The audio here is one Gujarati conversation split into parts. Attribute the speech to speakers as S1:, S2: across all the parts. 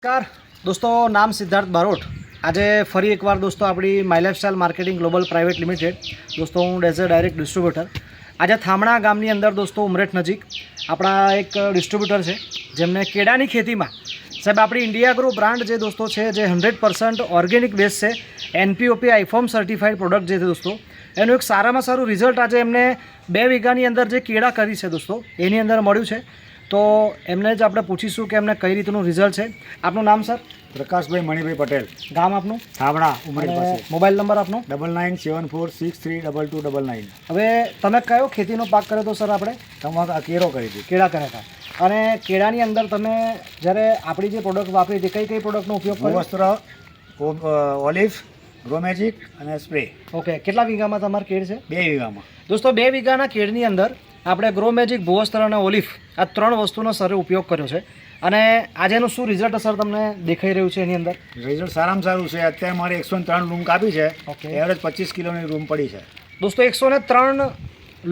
S1: નમસ્કાર દોસ્તો, નામ સિદ્ધાર્થ બારોટ। આજે ફરી એકવાર દોસ્તો આપણી my lifestyle marketing global private limited દોસ્તો હું એઝ અ ડાયરેક્ટ ડિસ્ટ્રીબ્યુટર આજે થામણા ગામની અંદર દોસ્તો ઉમરેઠ નજીક આપણા એક ડિસ્ટ્રીબ્યુટર છે જેમને કેળાની ખેતીમાં સાહેબ આપણી ઇન્ડિયા ગ્રો બ્રાન્ડ જે દોસ્તો છે જે 100% ઓર્ગેનિક બેઝ છે, NPOP આઈફોર્મ સર્ટિફાઈડ પ્રોડક્ટ જે છે દોસ્તો એનું એક સારામાં સારું રિઝલ્ટ આજે એમને 2 વીઘાની અંદર જે કેળા કરી છે દોસ્તો એની અંદર મળ્યું છે। તો એમને જ આપણે પૂછીશું કે એમને કઈ રીતનું રિઝલ્ટ છે। આપનું નામ સર?
S2: પ્રકાશભાઈ મણિભાઈ પટેલ,
S1: ગામ આપનું?
S2: થામણા ઉમરેઠ પાસે।
S1: મોબાઈલ નંબર આપનો?
S2: 9974632299।
S1: હવે તમે કયો ખેતીનો પાક કર્યો હતો સર? આપણે
S2: તમારા કેરો કરી હતી,
S1: કેળા કર્યા હતા। અને કેળાની અંદર તમે જ્યારે આપણી જે પ્રોડક્ટ વાપરી હતી કઈ પ્રોડક્ટનો ઉપયોગ કર્યો?
S2: વસ્ત્ર, ઓલિવ, ગ્રોમેજિક અને સ્પ્રે।
S1: ઓકે, કેટલા વીઘામાં તમારે કેળ છે?
S2: 2 વીઘામાં
S1: દોસ્તો 2 વીઘાના કેળની અંદર આપણે ગ્રોમેજિક, ભૂવસ્ત્ર અને ઓલિવ આ 3 વસ્તુનો સર ઉપયોગ કર્યો છે। અને આજેનું શું રિઝલ્ટ સર તમને દેખાઈ રહ્યું છે? એની અંદર
S2: રિઝલ્ટ સારામાં સારું છે। અત્યારે મારે 103 લૂમ કાપી છે,
S1: ઓકે,
S2: એવરેજ 25 કિલોની લૂમ પડી છે
S1: દોસ્તો। 103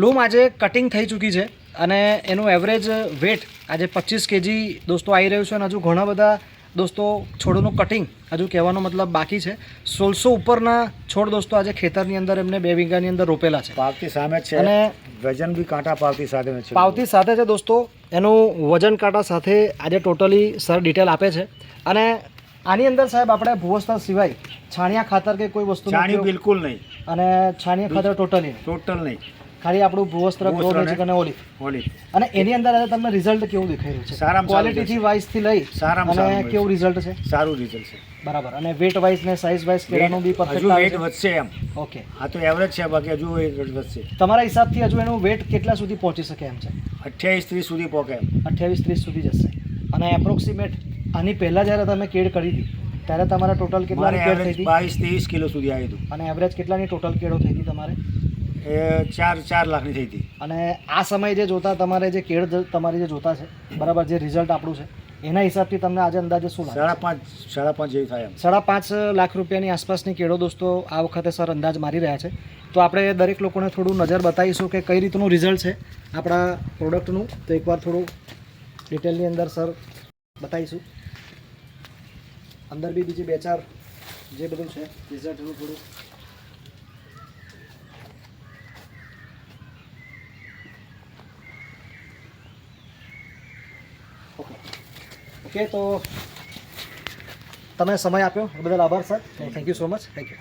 S1: લૂમ આજે કટિંગ થઈ ચૂકી છે અને એનું એવરેજ વેટ આજે 25 કેજી દોસ્તો આવી રહ્યું છે। અને હજુ ઘણા બધા દોસ્તો છોડનું કટિંગ હજુ કહેવાનો મતલબ બાકી છે। 1600 ઉપરના છોડ દોસ્તો આજે ખેતરની અંદર એમને 2 વીઘાની અંદર રોપેલા છે।
S2: પાવતી સામે છે
S1: અને
S2: વજન બી કાંટા પાવતી સાથે છે,
S1: પાવતી સાથે છે દોસ્તો। એનું વજન કાંટા સાથે આજે ટોટલી સર ડિટેલ આપે છે। અને આની અંદર સાહેબ આપણે ભૂવસ્ત્ર સિવાય છાણિયા ખાતર કે કોઈ વસ્તુ
S2: છાણિયું બિલકુલ નહીં,
S1: અને છાણિયા ખાતર ટોટલી
S2: નહીં,
S1: ખાલી આપણું ભૂવસ્ત્ર, ગ્રોમેજિક અને ઓલિવ। અને એની અંદર આજે તમને રિઝલ્ટ કેવું દેખાઈ રહ્યું છે?
S2: સારામાં
S1: ક્વોલિટીથી વાઇઝથી લઈ
S2: સારામાં
S1: અને કેવું રિઝલ્ટ છે?
S2: સારું રિઝલ્ટ છે,
S1: બરાબર। અને વેટ વાઇઝ ને સાઇઝ વાઇઝ કેળાનું બી પરફેક્ટ
S2: હજુ
S1: આવે
S2: વેટ
S1: છે?
S2: વધશે એમ,
S1: ઓકે,
S2: આ તો એવરેજ છે, બાકી હજુ વેટ વધશે।
S1: તમારા હિસાબથી હજુ એનું વેટ કેટલા સુધી પહોંચી શકે એમ છે?
S2: 28-30 સુધી પહોંચે એમ,
S1: 28-30 સુધી જશે। અને એપ્રોક્સિમેટ આની પહેલાં જ્યારે તમે કેળ કરી હતી ત્યારે તમારા ટોટલ કેટલાની કેળ થઈ હતી?
S2: 22-23 કિલો સુધી આવી હતું।
S1: અને એવરેજ કેટલાની ટોટલ કેળો થઈ હતી તમારે?
S2: એ 4 લાખની થઈ હતી।
S1: અને આ સમયે જે જોતા તમારે જે કેળ તમારી જે જોતા છે બરાબર, જે રિઝલ્ટ આપણું છે એના હિસાબથી તમને આજે અંદાજે શું લાગે?
S2: 5.5 જેવી થાય એમ,
S1: 5.5 લાખ રૂપિયાની આસપાસની કેળો દોસ્તો આ વખતે સર અંદાજ મારી રહ્યા છે। તો આપણે દરેક લોકોને થોડું નજર બતાવીશું કે કઈ રીતનું રિઝલ્ટ છે આપણા પ્રોડક્ટનું। તો એકવાર થોડું ડિટેલની અંદર સર બતાવીશું। અંદર બી બીજી 2-4 જે બધું છે રિઝલ્ટનું થોડું ઓકે। તો તમે સમય આપ્યો એ બદલ આભાર sir, thank you so much, thank you.